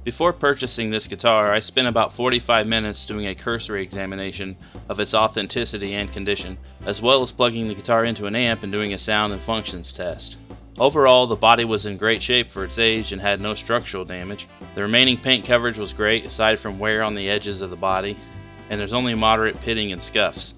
Before purchasing this guitar, I spent about 45 minutes doing a cursory examination of its authenticity and condition, as well as plugging the guitar into an amp and doing a sound and functions test. Overall, the body was in great shape for its age and had no structural damage. The remaining paint coverage was great, aside from wear on the edges of the body, and there's only moderate pitting and scuffs.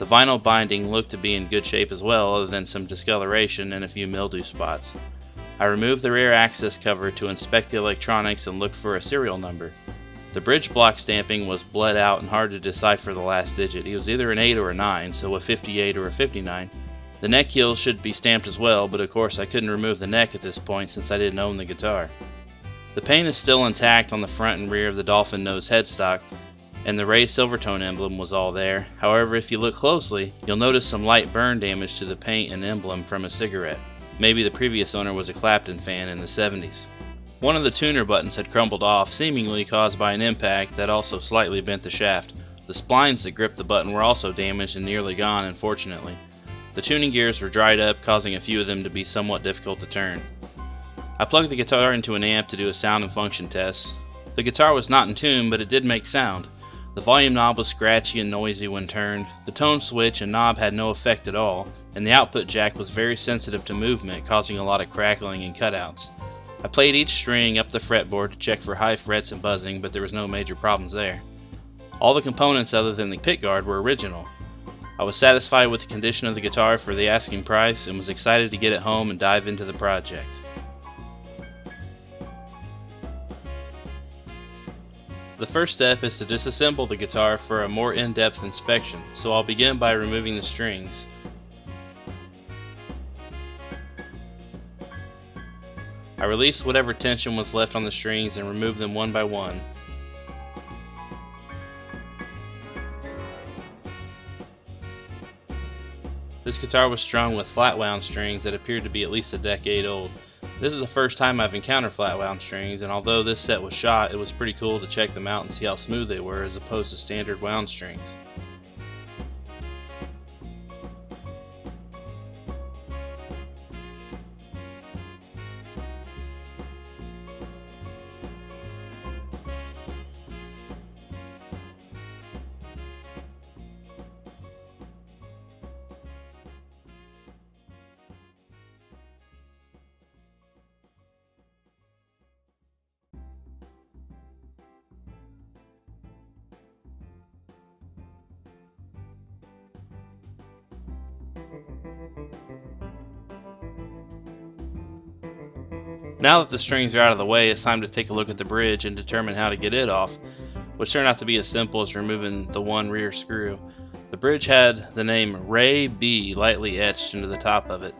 The vinyl binding looked to be in good shape as well, other than some discoloration and a few mildew spots. I removed the rear access cover to inspect the electronics and looked for a serial number. The bridge block stamping was bled out and hard to decipher the last digit. It was either an 8 or a 9, so a 58 or a 59. The neck heel should be stamped as well, but of course I couldn't remove the neck at this point since I didn't own the guitar. The paint is still intact on the front and rear of the dolphin nose headstock, and the raised Silvertone emblem was all there. However, if you look closely, you'll notice some light burn damage to the paint and emblem from a cigarette. Maybe the previous owner was a Clapton fan in the 70s. One of the tuner buttons had crumbled off, seemingly caused by an impact that also slightly bent the shaft. The splines that gripped the button were also damaged and nearly gone, unfortunately. The tuning gears were dried up, causing a few of them to be somewhat difficult to turn. I plugged the guitar into an amp to do a sound and function test. The guitar was not in tune, but it did make sound. The volume knob was scratchy and noisy when turned. The tone switch and knob had no effect at all, and the output jack was very sensitive to movement, causing a lot of crackling and cutouts. I played each string up the fretboard to check for high frets and buzzing, but there was no major problems there. All the components other than the pickguard were original. I was satisfied with the condition of the guitar for the asking price and was excited to get it home and dive into the project. The first step is to disassemble the guitar for a more in-depth inspection, so I'll begin by removing the strings. I released whatever tension was left on the strings and removed them one by one. This guitar was strung with flat wound strings that appeared to be at least a decade old. This is the first time I've encountered flat wound strings, and although this set was shot, it was pretty cool to check them out and see how smooth they were as opposed to standard wound strings. Now that the strings are out of the way, it's time to take a look at the bridge and determine how to get it off, which turned out to be as simple as removing the one rear screw. The bridge had the name Ray B lightly etched into the top of it.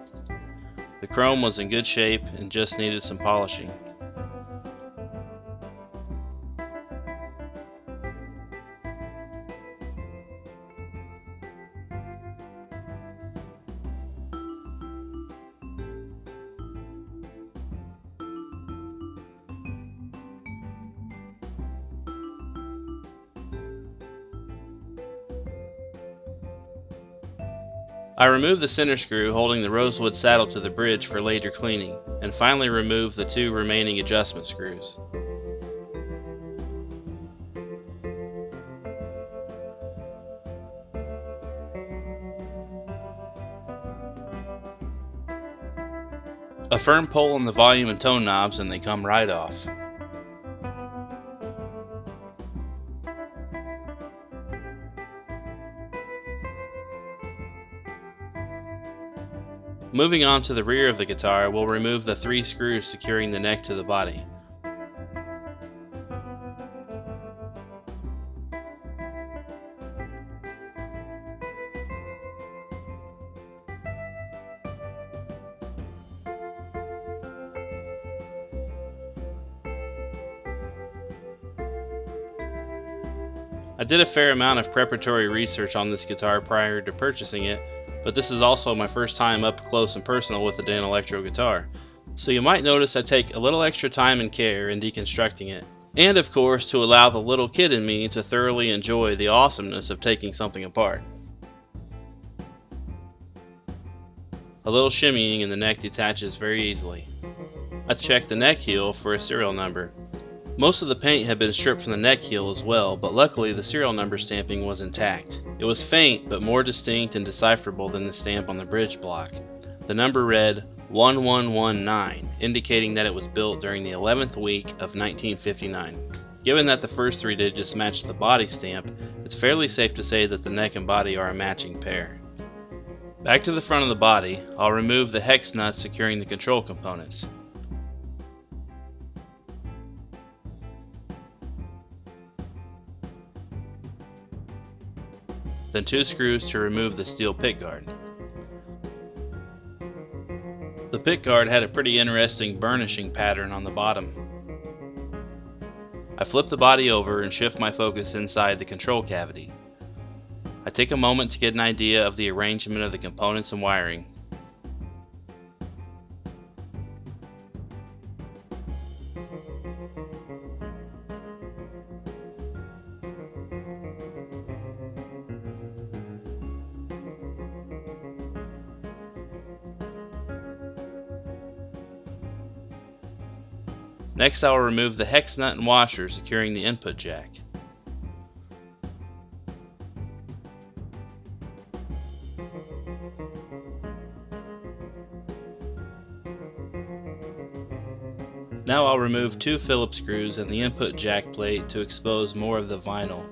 The chrome was in good shape and just needed some polishing. I removed the center screw holding the rosewood saddle to the bridge for later cleaning, and finally removed the two remaining adjustment screws. A firm pull on the volume and tone knobs and they come right off. Moving on to the rear of the guitar, we'll remove the 3 screws securing the neck to the body. I did a fair amount of preparatory research on this guitar prior to purchasing it, but this is also my first time up close and personal with a Danelectro guitar, so you might notice I take a little extra time and care in deconstructing it, and of course to allow the little kid in me to thoroughly enjoy the awesomeness of taking something apart. A little shimmying and the neck detaches very easily. I checked the neck heel for a serial number. Most of the paint had been stripped from the neck heel as well, but luckily the serial number stamping was intact. It was faint, but more distinct and decipherable than the stamp on the bridge block. The number read 1119, indicating that it was built during the 11th week of 1959. Given that the first 3 digits matched the body stamp, it's fairly safe to say that the neck and body are a matching pair. Back to the front of the body, I'll remove the hex nuts securing the control components. Then 2 screws to remove the steel pickguard. The pickguard had a pretty interesting burnishing pattern on the bottom. I flip the body over and shift my focus inside the control cavity. I take a moment to get an idea of the arrangement of the components and wiring. Next, I will remove the hex nut and washer securing the input jack. Now I'll remove 2 Phillips screws and the input jack plate to expose more of the vinyl.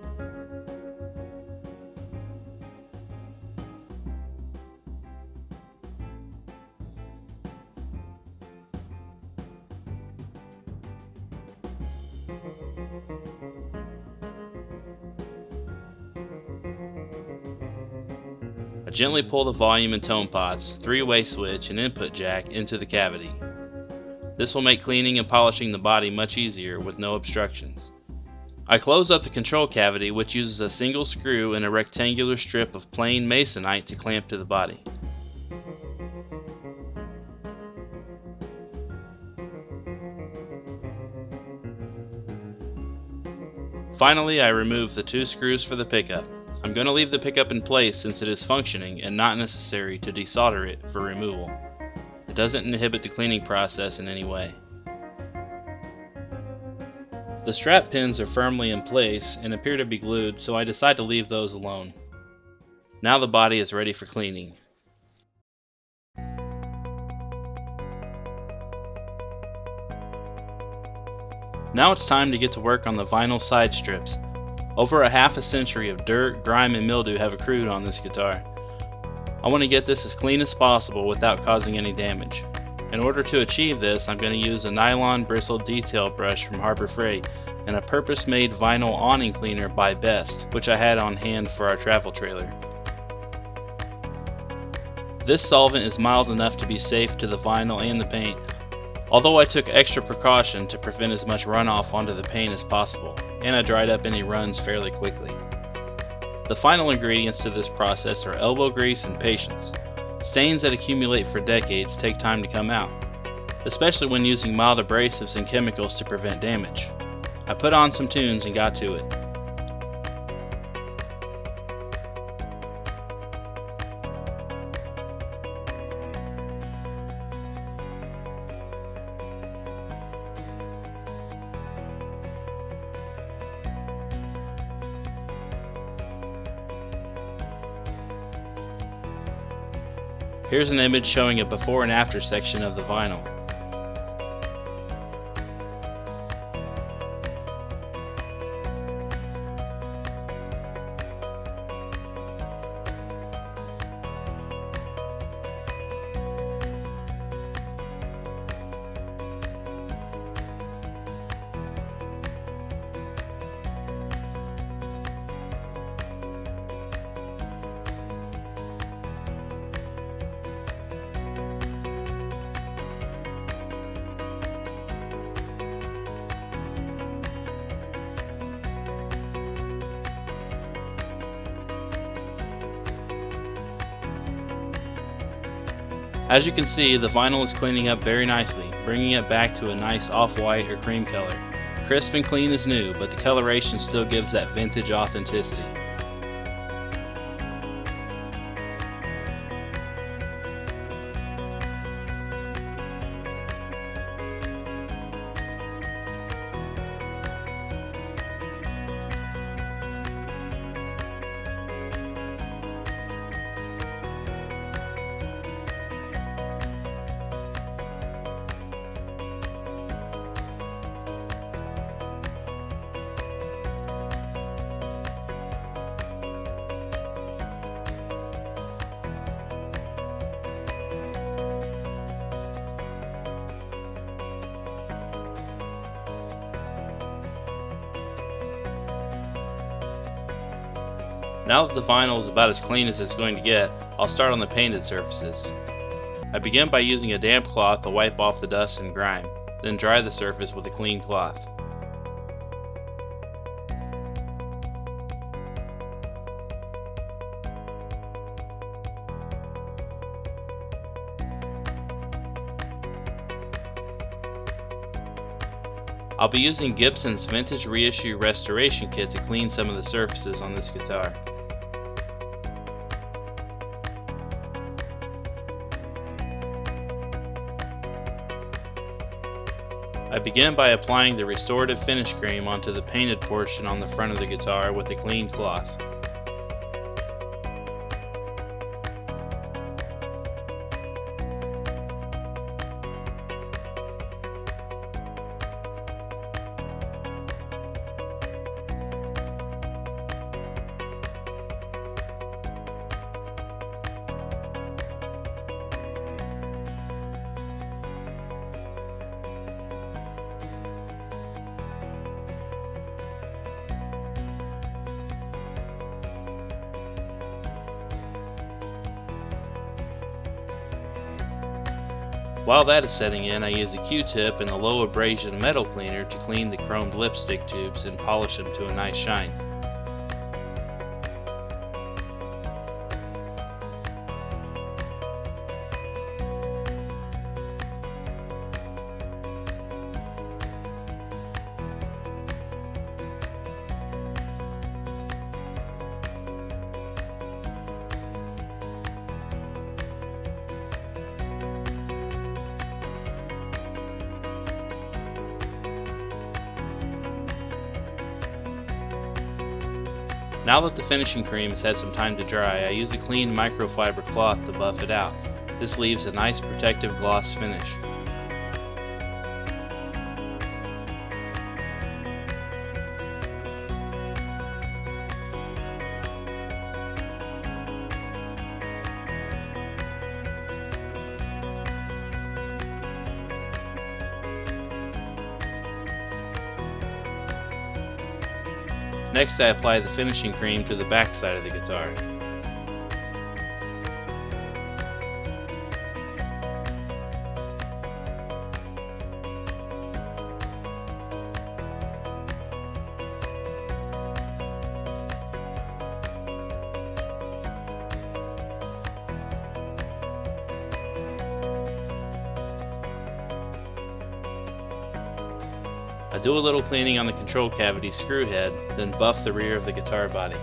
I gently pull the volume and tone pots, 3-way switch, and input jack into the cavity. This will make cleaning and polishing the body much easier with no obstructions. I close up the control cavity, which uses a single screw and a rectangular strip of plain masonite to clamp to the body. Finally, I remove the 2 screws for the pickup. I'm going to leave the pickup in place since it is functioning and not necessary to desolder it for removal. It doesn't inhibit the cleaning process in any way. The strap pins are firmly in place and appear to be glued, so I decide to leave those alone. Now the body is ready for cleaning. Now it's time to get to work on the vinyl side strips. Over a half a century of dirt, grime, and mildew have accrued on this guitar. I want to get this as clean as possible without causing any damage. In order to achieve this, I'm going to use a nylon bristle detail brush from Harbor Freight and a purpose-made vinyl awning cleaner by Best, which I had on hand for our travel trailer. This solvent is mild enough to be safe to the vinyl and the paint, although I took extra precaution to prevent as much runoff onto the paint as possible, and I dried up any runs fairly quickly. The final ingredients to this process are elbow grease and patience. Stains that accumulate for decades take time to come out, especially when using mild abrasives and chemicals to prevent damage. I put on some tunes and got to it. Here's an image showing a before and after section of the vinyl. As you can see, the vinyl is cleaning up very nicely, bringing it back to a nice off-white or cream color. Crisp and clean as new, but the coloration still gives that vintage authenticity. Now that the vinyl is about as clean as it's going to get, I'll start on the painted surfaces. I begin by using a damp cloth to wipe off the dust and grime, then dry the surface with a clean cloth. I'll be using Gibson's Vintage Reissue Restoration Kit to clean some of the surfaces on this guitar. I begin by applying the restorative finish cream onto the painted portion on the front of the guitar with a clean cloth. While that is setting in, I use a Q-tip and a low abrasion metal cleaner to clean the chromed lipstick tubes and polish them to a nice shine. Now that the finishing cream has had some time to dry, I use a clean microfiber cloth to buff it out. This leaves a nice protective gloss finish. Next, I apply the finishing cream to the back side of the guitar. I do a little cleaning on the control cavity screw head, then buff the rear of the guitar body.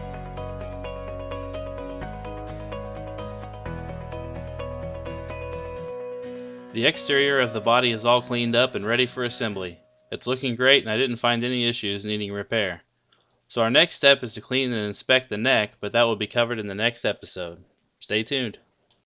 The exterior of the body is all cleaned up and ready for assembly. It's looking great and I didn't find any issues needing repair. So our next step is to clean and inspect the neck, but that will be covered in the next episode. Stay tuned.